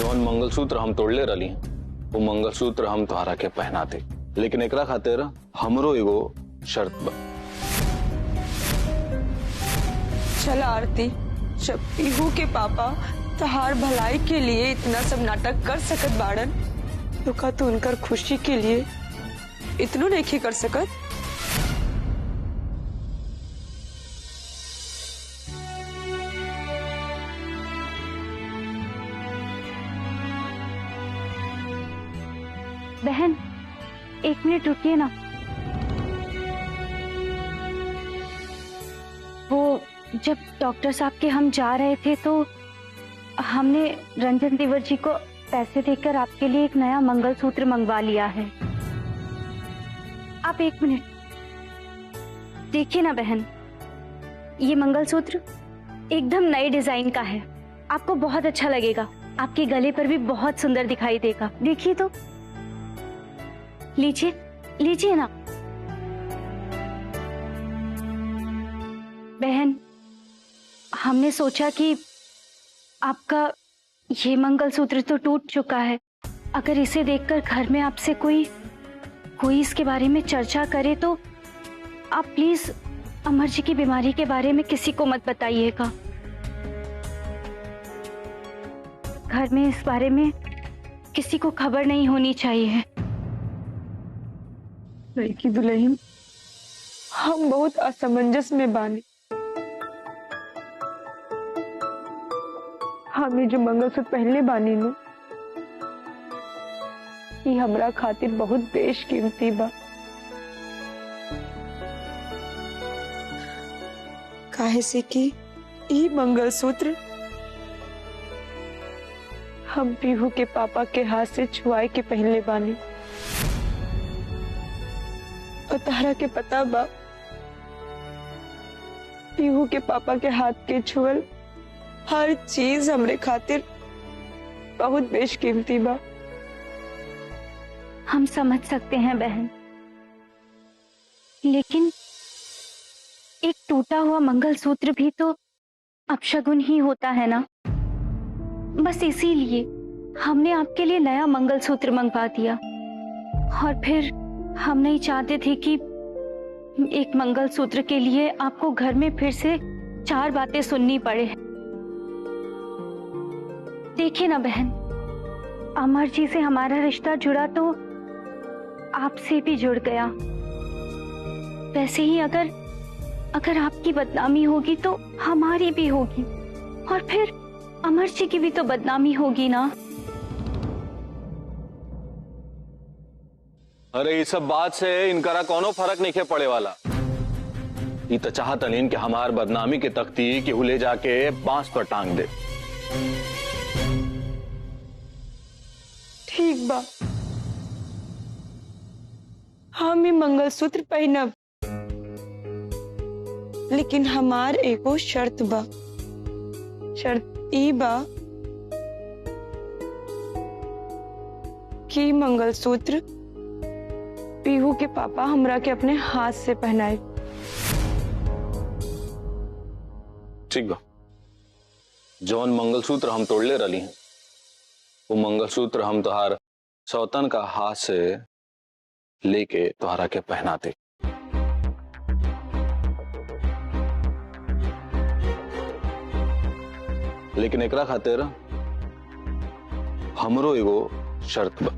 जौन मंगलसूत्र हम तोड़ले रही वो मंगलसूत्र हम तुम्हारा के पहनाते, लेकिन एकरा खातिर हमरो एगो शर्त बा। चल आरती, जब पीहू के पापा तहार भलाई के लिए इतना सब नाटक कर सकत बाड़न, तो का तू उनकर खुशी के लिए इतनो नहीं कर सकत? बहन, 1 मिनट रुकिए ना। वो जब डॉक्टर साहब के हम जा रहे थे तो हमने रंजन देवर जी को पैसे देकर आपके लिए एक नया मंगलसूत्र मंगवा लिया है। आप 1 मिनट देखिए ना बहन, ये मंगलसूत्र एकदम नए डिजाइन का है, आपको बहुत अच्छा लगेगा, आपके गले पर भी बहुत सुंदर दिखाई देगा। देखिए तो, लीजिए लीजिए ना बहन। हमने सोचा कि आपका ये मंगलसूत्र तो टूट चुका है, अगर इसे देखकर घर में आपसे कोई इसके बारे में चर्चा करे तो आप प्लीज अमर जी की बीमारी के बारे में किसी को मत बताइएगा। घर में इस बारे में किसी को खबर नहीं होनी चाहिए। लड़की दुल्हन, हम बहुत असमंजस में बानी। हमें जो मंगलसूत्र पहनले बानी नु, ये हमरा खातिर बहुत बेशकीमती बा। काहे से कि ये मंगलसूत्र हम पीहू के पापा के हाथ से छुआए के पहनले बानी। और तारा के पता बा, पीहू के पापा के हाथ के छुअल हर चीज हमरे खातिर बहुत बेशकीमती बा। हम समझ सकते हैं बहन, लेकिन एक टूटा हुआ मंगलसूत्र भी तो अपशगुन ही होता है ना। बस इसीलिए हमने आपके लिए नया मंगलसूत्र मंगवा दिया। और फिर हम नहीं चाहते थे कि एक मंगलसूत्र के लिए आपको घर में फिर से 4 बातें सुननी पड़े। देखिए ना बहन, अमर जी से हमारा रिश्ता जुड़ा तो आपसे भी जुड़ गया। वैसे ही अगर आपकी बदनामी होगी तो हमारी भी होगी, और फिर अमर जी की भी तो बदनामी होगी ना। अरे ये सब बात से इनकरा कोनो फर्क नहीं पड़े वाला। ये तो चाहत अलीन कि हमार बदनामी के तख्ती कि ले जाके बांस पर टांग दे। ठीक बा, हम ये मंगलसूत्र पहनब, लेकिन हमार एगो शर्त बा। शर्त ई बा कि मंगलसूत्र पीहू के पापा हमरा के अपने हाथ से पहनाए। ठीक बा, जौन मंगलसूत्र हम तोड़ले रही हैं वो मंगलसूत्र हम तुहार सौतन का हाथ से लेके तुहारा के पहनाते। लेकिन एकरा खातिर हमरो एगो शर्त बा।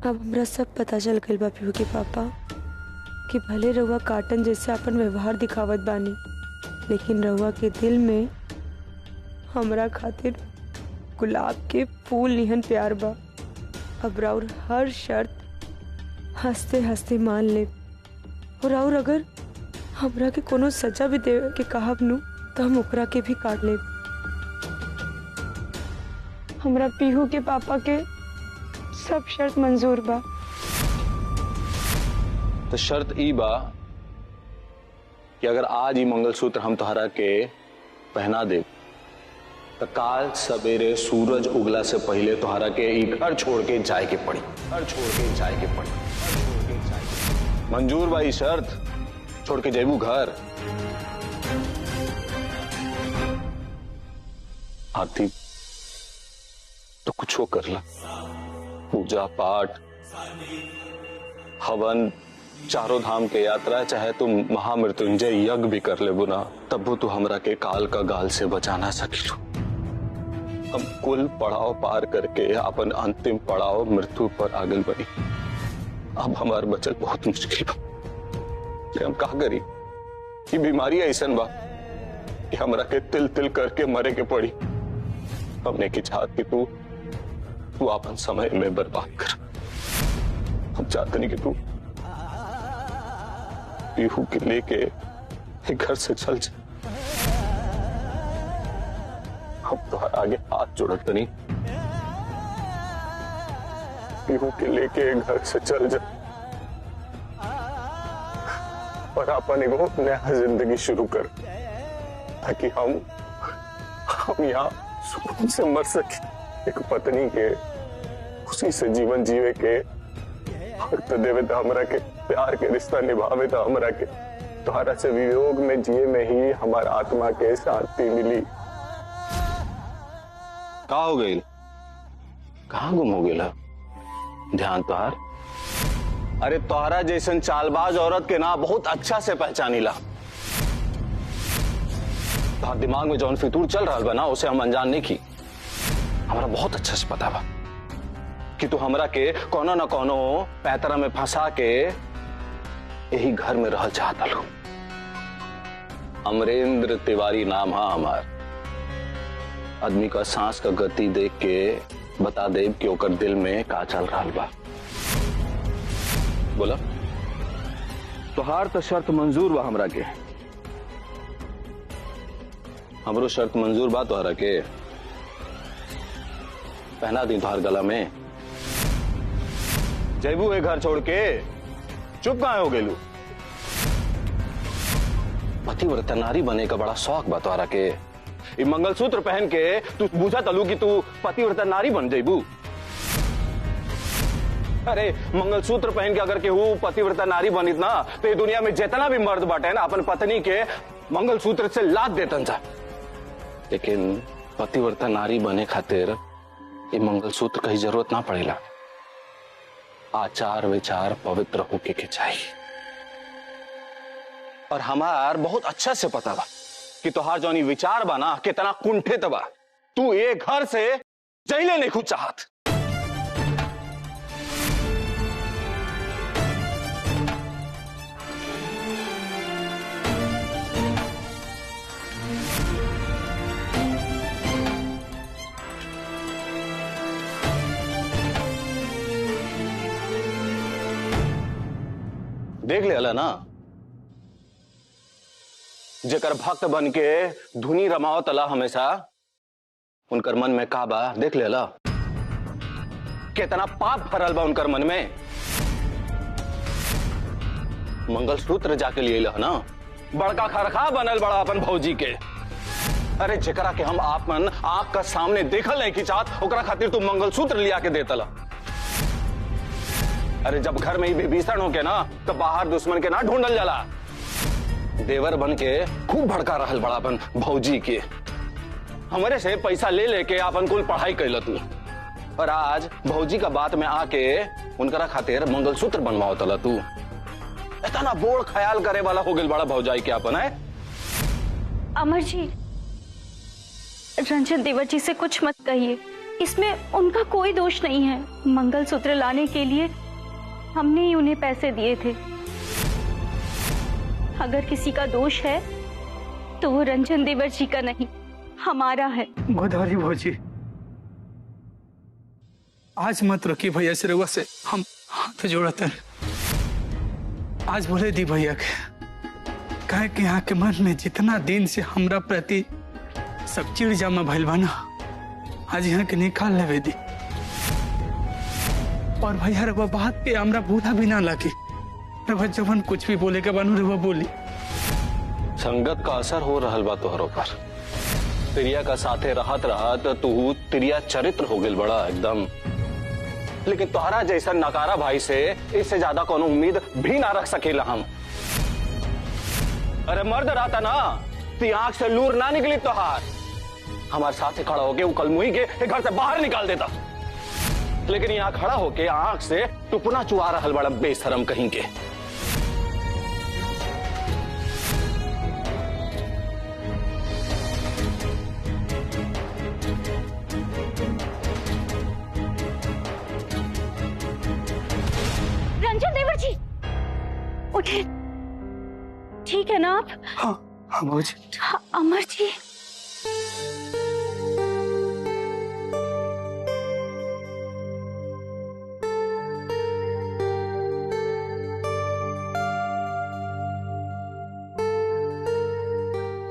अब हमरा सब पता चल गइल बा पीहू के पापा कि भले रउआ काटन जैसे अपन व्यवहार दिखावत बानी, लेकिन रउआ के दिल में हमरा खातिर गुलाब के फूल निहन प्यार बा। अब राउर हर शर्त हंसते हंसते मान ले, और अगर हमरा के कोनो सजा भी दे के कहब नु तो हम ओकरा के भी काट ले। हमरा पीहू के पापा के सब शर्त मंजूर बा। तो शर्त ई बा कि अगर आज ही मंगलसूत्र हम तुहरा के पहना दे तो काल सवेरे सूरज उगला से पहले तुहरा के ई घर छोड़ के जाए के पड़ी। घर छोड़ के जाए के पड़ी। मंजूर बा ई शर्त? छोड़ के जेबू घर? आरती तो कुछ हो कर ला, पूजा पाठ, हवन, चारों धाम के यात्रा, चाहे तुम महामृत्युंजय यज्ञ भी कर ले बुना, तब वो तू हमरा के काल का गाल से बचा ना सकिलू। हम कुल पड़ाव पार करके अपन अंतिम पड़ाव मृत्यु पर आगल बनी। अब हमार बचल बहुत मुश्किल बा। हम का करी? ये बीमारी ऐसन बा कि हमरा के तिल तिल करके मरे के पड़ी। हमने की चाहत कि तू अपन समय में बर्बाद कर। हम चाहते नहीं कि तू पीहू के लेके घर से चल जा। हम तो आगे हाथ जोड़त नहीं, पीहू के लेके घर से चल जा और अपन एगो नया जिंदगी शुरू कर, ताकि हम यहाँ सुकून से मर सके। एक पत्नी के खुशी से जीवन जीवे के वक्त देवे तो हमरा के, प्यार के रिश्ता निभावे तो हमरा के, तुम्हारा से वियोग में जिए में ही हमारा आत्मा के शांति मिली। कहाँ हो गई? कहाँ गुम हो गया ध्यान तुहार? अरे तोहरा जैसन चालबाज औरत के ना बहुत अच्छा से पहचानीला। तोहर दिमाग में जौन फितूर चल रहा बा ना, उसे हम अनजान नहीं की। हमरा बहुत अच्छा से पता बा कि तू हमरा के कोनो न कोनो पैतरा में फंसा के यही घर में रह चाहता लो। अमरेंद्र तिवारी नाम है हमार। आदमी का सांस का गति देख के बता दे कि ओकर दिल में का चल रहा बा। बोला तोहार तो शर्त मंजूर बा हमरा के। हमरो शर्त मंजूर बा तोहरा के। पहना दी तोहार गला में। जैबू घर छोड़ के चुप कहाँ हो गेलू? पतिव्रता नारी बने का बड़ा शौक बा तोहरा के। ये मंगलसूत्र पहन के तू बुझा तलू कि तू पतिव्रता नारी बन जैबू। अरे मंगलसूत्र पहन के अगर केहू पतिव्रता नारी बनित ना, तो ये दुनिया में जितना भी मर्द बाटे ना, अपन पत्नी के मंगलसूत्र से लाद देतन जा। लेकिन पतिव्रता नारी बने खातिर ये मंगलसूत्र की जरूरत ना पड़ेला। आचार विचार पवित्र होके के चाहिए। और हमार बहुत अच्छा से पता बा कि तोहार जौनी विचार बा ना कितना कुंठित बा। तू ये घर से जैले नहीं खुद चाहत। देख ले अला ना, जेकर भक्त बन के धुनी रमावत अला हमेशा, उनकर मन में का बा देख ले अला। कितना पाप भरल बा उनकर मन में। मंगलसूत्र जाके लिए ला ना, बड़का खरखा बनल बड़ा अपन भौजी के। अरे जेकरा के हम आपन आंख का सामने देखल नहीं की चाहत, ओकरा खातिर तू मंगलसूत्र लिया के देतला। अरे जब घर में ही विभीषण हो के ना, तो बाहर दुश्मन के ना ढूंढल जाला। देवर बन के खूब भड़का रहल बड़ा अपन भौजी के। हमारे से पैसा ले लेके अपन कुल पढ़ाई कैल तू, और आज भौजी का बात में आके उनकरा खातिर मंगलसूत्र बनवाओ तला तू। इतना बोड़ ख्याल करे वाला हो गया बड़ा भौजाई के अपन है। अमर जी, रंजन देवर जी से कुछ मत कहिए, इसमें उनका कोई दोष नहीं है। मंगलसूत्र लाने के लिए हमने ही उन्हें पैसे दिए थे। अगर किसी का दोष है तो वो रंजन देवर जी का नहीं, हमारा है। गोदावरी भौजी, आज मत रोकी भैया से, रउआ से हम हाथ जोड़ते हैं। आज बोले दी भैया के, कहे कि यहाँ के मन में जितना दिन से हमरा प्रति सब चिड़ जामा भइल बा ना, आज यहाँ के निकाल लेवे दी। और भैया रउआ बात के हमरा बुरा भी ना लगी। रउआ जवन कुछ भी बोले के बानू रउआ बोली। संगत का असर हो रहल बा तोहरो पर। तिरिया का साथे रहत रहत तू तिरिया चरित्र हो गेल बड़ा एकदम। लेकिन तोहरा जैसा नकारा भाई से इससे ज्यादा कोनो उम्मीद भी ना रख सकेला हम। अरे मर्द रहता ना, ती आंख से लूर ना निकली तोहार। हमारे साथ ही खड़ा होके वो कलमुही के घर से बाहर निकाल देता, लेकिन यहाँ खड़ा होके आंख से टुपना चुआ रहा बड़ा बेशरम कहीं के। रंजन देवर जी उठे, ठीक है ना आप? हाँ हाँ बहू जी। हाँ, अमर जी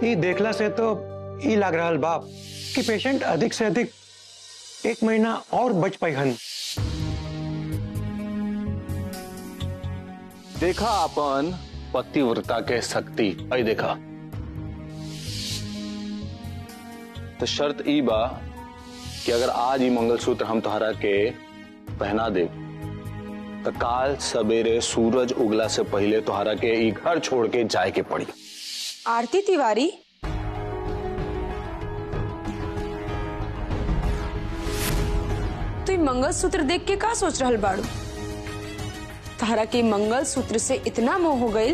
ये देखला से तो ये लग रहा बाप कि पेशेंट अधिक से अधिक 1 महीना और बच पाई हन। देखा अपन पतिव्रता के शक्ति, आई देखा तो शर्त ई बा कि अगर आज ही मंगलसूत्र हम तोहरा के पहना दे तो काल सवेरे सूरज उगला से पहले तोहरा के ई घर छोड़ के जाए के पड़ी। आरती तिवारी, तू मंगलसूत्र देख के का सोच रहल बाड़ू? तारा के मंगलसूत्र से इतना मोह हो गई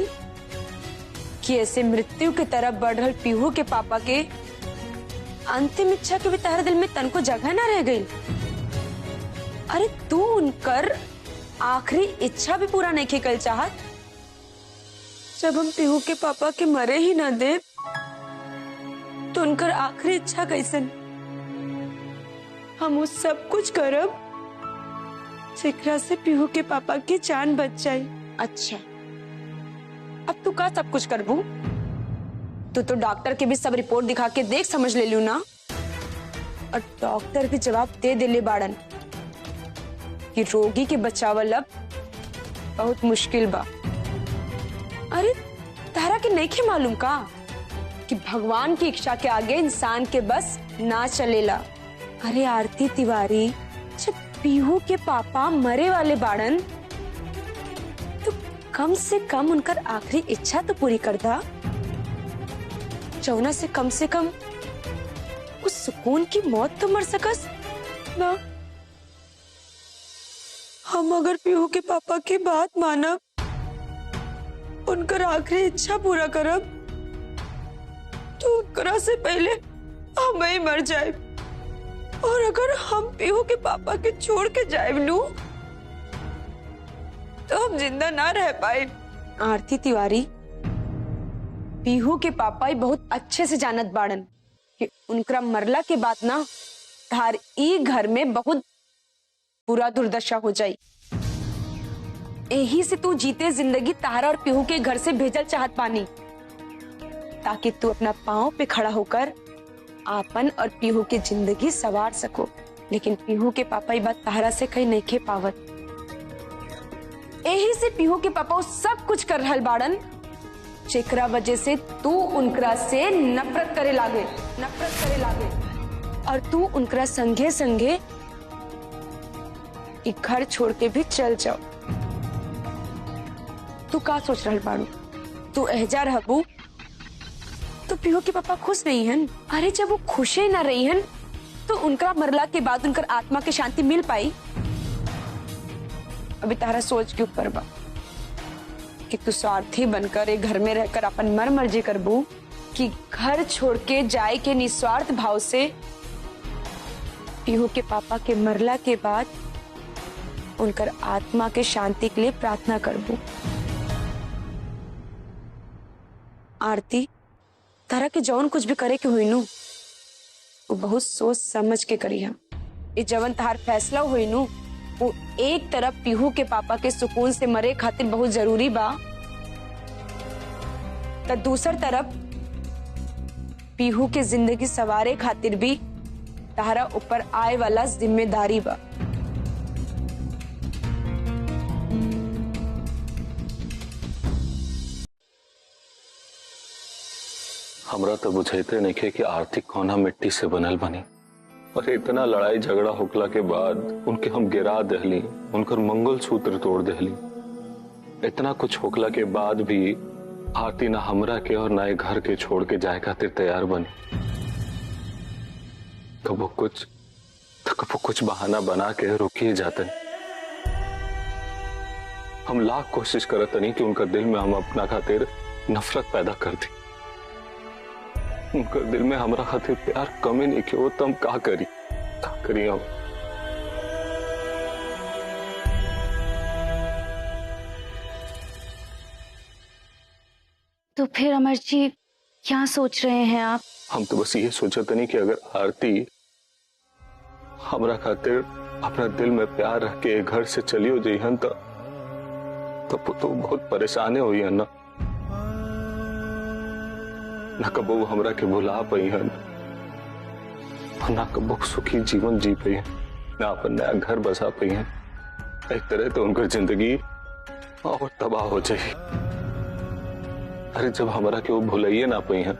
कि ऐसे मृत्यु की तरफ बढ़ रहल पीहू के पापा के अंतिम इच्छा के भी तारा दिल में तनको जगह ना रह गई। अरे तू उनकर आखिरी इच्छा भी पूरा नहीं कर चाहत। जब हम पीहू के पापा के मरे ही ना दे तो उनकर आखिरी इच्छा कैसन? हम उस सब कुछ करब जेकरा से पीहू के पापा की जान बच जाए। अच्छा, अब तू का सब कुछ करबू? तू तो डॉक्टर के भी सब रिपोर्ट दिखा के देख समझ ले लू ना, और डॉक्टर भी जवाब दे दिले बाड़न कि रोगी के बचावल अब बहुत मुश्किल बा। अरे तारा के नहीं के मालूम का कि भगवान की इच्छा के आगे इंसान के बस ना चलेला। अरे आरती तिवारी, जब पीहू के पापा मरे वाले बाड़न तो कम से कम उनकर आखिरी इच्छा तो पूरी कर दा। जौना से कम उस सुकून की मौत तो मर सकस ना। हम अगर पीहू के पापा की बात मानब, उनकर आखिरी इच्छा पूरा करब, तो उनकरा से पहले हम ही मर जाए। और अगर हम पीहू के पापा के छोड़ के जाए लू तो हम जिंदा ना रह पाए। आरती तिवारी, पीहू के पापा ही बहुत अच्छे से जानत बाड़न कि उनकरा मरला के बाद ना तार ई घर में बहुत बुरा दुर्दशा हो जाई। यही से तू जीते जिंदगी तारा और पीहू के घर से भेजल चाहत पानी, ताकि तू अपना पांव पे खड़ा होकर आपन और पीहू की जिंदगी सवार सको। लेकिन पीहू के पापा ये बात तारा से कहीं नहीं खे पावत। यही से पीहू के पापा सब कुछ कर रहल बाड़न जेकरा वजह से तू उनकरा से नफरत करे लागे। और तू उनकरा संगे संगे एक घर छोड़ के भी चल जाओ। तू का सोच रहल बाड़ू? तू एहजा रहबू तो पीहू के पापा खुश नहीं हन। अरे जब वो खुशे ना रही हन तो उनका मरला के बाद उनकर आत्मा की शांति मिल पाई? अभी तारा सोच के ऊपर बा कि तू स्वार्थी बनकर एक घर में रहकर अपन मर मर्जी करबू, कि घर छोड़ के जाए के निस्वार्थ भाव से पीहू के पापा के मरला के बाद उनकर आत्मा के शांति के लिए प्रार्थना करबू। आरती, तारा के जौन कुछ भी करे के हुई नु वो बहुत सोच समझ के करी हम। ये जवन तार फैसला हुई नु वो एक तरफ पीहू के पापा के सुकून से मरे खातिर बहुत जरूरी बा, तो दूसर तरफ पीहू के जिंदगी सवारे खातिर भी तारा ऊपर आए वाला जिम्मेदारी बा। हमरा तो बुझाते नहीं कि आर्थिक कोना मिट्टी से बनल बनी, और इतना लड़ाई झगड़ा होकला के बाद उनके हम गिरा दहली, उनकर मंगलसूत्र तोड़ दहली। इतना कुछ होकला के बाद भी आरती ना हमरा के और ना घर के छोड़ के जाए खातिर तैयार बनी। कबो कुछ बहाना बना के रुकिए जाते। हम लाख कोशिश करते नहीं कि उनका दिल में हम अपना खातिर नफरत पैदा कर दी। उनका दिल में हमारा खातिर प्यार कमी नहीं कि वो तो हम का करी हम। तो फिर अमर जी क्या सोच रहे हैं आप? हम तो बस ये सोचते नहीं कि अगर आरती हमारा खातिर अपना दिल में प्यार रख के घर से चली हो जाइहन तो बहुत परेशानी हुई है ना कबो वो हमरा के भुला पाई है ना कबो सुखी जीवन जी पाई है ना अपन नया घर बसा पाई है। एक तरह तो उनकी जिंदगी और तबाह हो जाए। अरे जब हमारा के वो भुलाइए ना पाई है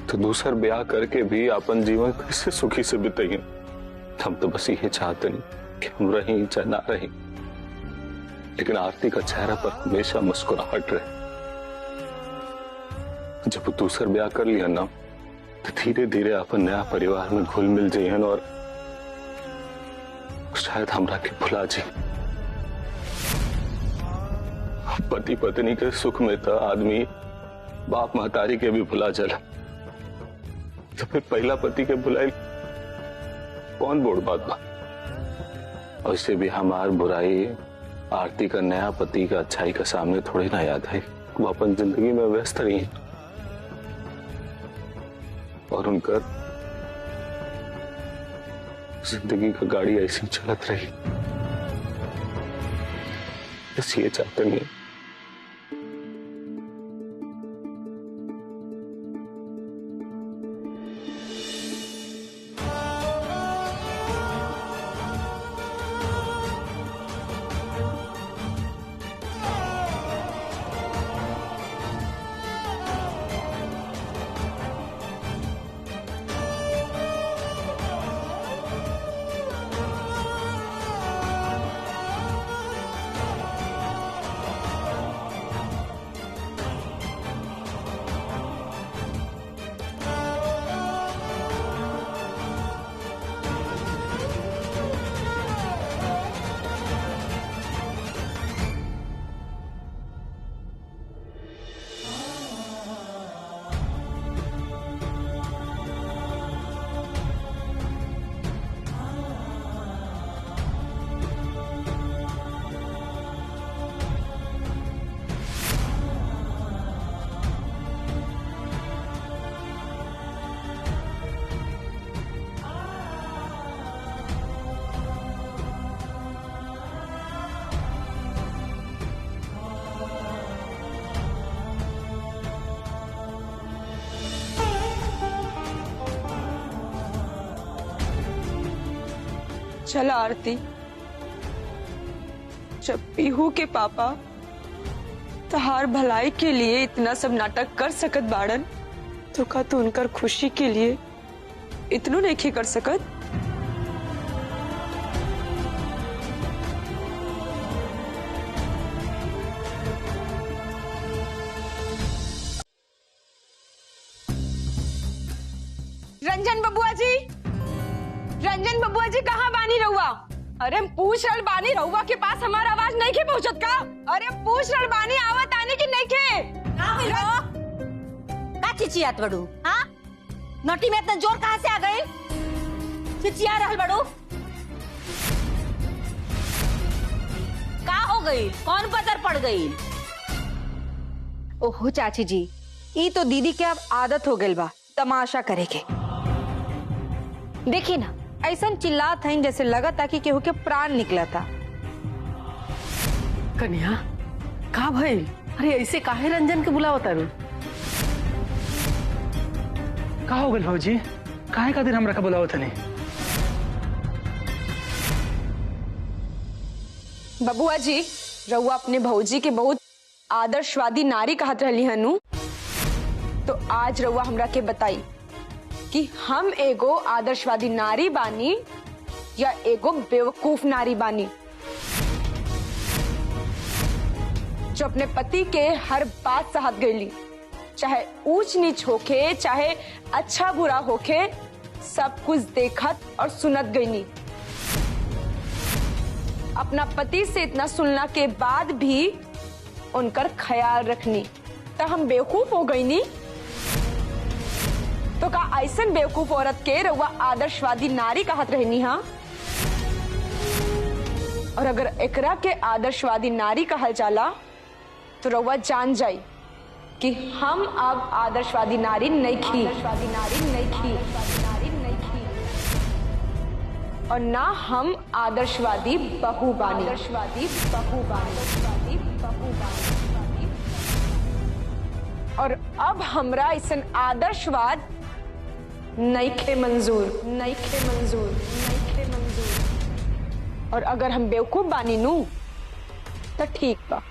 तो दूसर ब्याह करके भी अपन जीवन कैसे सुखी से बिताइए। हम तो बस ये चाहते नहीं कि हम रहें चाहे ना रहें, लेकिन आरती का चेहरा पर हमेशा मुस्कुराहट रहे। जब वो दूसर ब्याह कर लिया ना तो धीरे धीरे अपन नया परिवार में घुल मिल जाइए और शायद हमरा के भुला जाए। पति पत्नी के सुख में तो आदमी बाप महतारी के भी भुला चला, तो फिर पहला पति के भुलाई कौन बोड़ बात बा। वैसे भी हमार बुराई आरती का नया पति का अच्छाई का सामने थोड़ी ना याद है। वो अपन जिंदगी में व्यस्त रही है और उनका जिंदगी का गाड़ी ऐसी चलत रही। बस ये चाहते नहीं। चला आरती, जब पीहू के पापा तहार भलाई के लिए इतना सब नाटक कर सकत बाड़न तो का तू उनकर खुशी के लिए इतनो नहीं कर सकत? रंजन बबुआ जी कहाँ बानी रहुआ? अरे पूछ रहा बानी रहुआ के पास हमारा आवाज नहीं के पहुंचत का? अरे पूछ रहा बानी आवत आने की नहीं के? का चिचियात बड़ू? हाँ नोटी में इतना जोर कहाँ से आ गए? चिचिया रहल बड़ू? का हो गई? कौन पतर पड़ गई? ओहो चाची जी, ये तो दीदी के अब आदत हो गई बा तमाशा करे के। देखी ना ऐसा चिल्लात है जैसे लगा था कि केहू के प्राण निकला था। कन्या का भइल? अरे ऐसे काहे रंजन के बुलावत तारू? का हो गल भौजी? काहे खातिर हमरा का बुलावत नहीं? बबुआ जी, रहुआ अपने भौजी के बहुत आदर्शवादी नारी कहत रही हनु, तो आज रहुआ हमरा के बताई कि हम एगो आदर्शवादी नारी बानी या एगो बेवकूफ नारी बानी जो अपने पति के हर बात सहत गईली, चाहे ऊंच नीच होके चाहे अच्छा बुरा होके सब कुछ देखत और सुनत गईनी। अपना पति से इतना सुनना के बाद भी उनकर ख्याल रखनी, तो हम बेवकूफ हो गई नी। तो का ऐसन बेवकूफ औरत के रउआ आदर्शवादी नारी कहत रहनी? हाँ, और अगर एकरा के आदर्शवादी नारी कहल जाला तो रउआ जान जाई कि हम अब आदर्शवादी नारी नहीं खी, और ना हम आदर्शवादी बहू बानी। और अब हमरा ऐसन आदर्शवाद नइखे मंजूर। और अगर हम बेवकूफ बानी नू तो ठीक बा।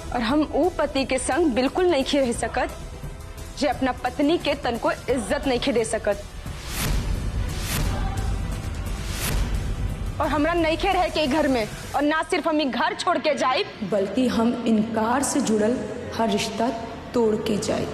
और हम ऊ पति के संग बिल्कुल नहीं रह सकत जे अपना पत्नी के तन को इज्जत नहीं दे सकत। और हमरा नहीं रह के घर में, और ना सिर्फ हम घर छोड़ के जाए, बल्कि हम इनकार से जुड़ल हर रिश्ता तोड़ के जाए।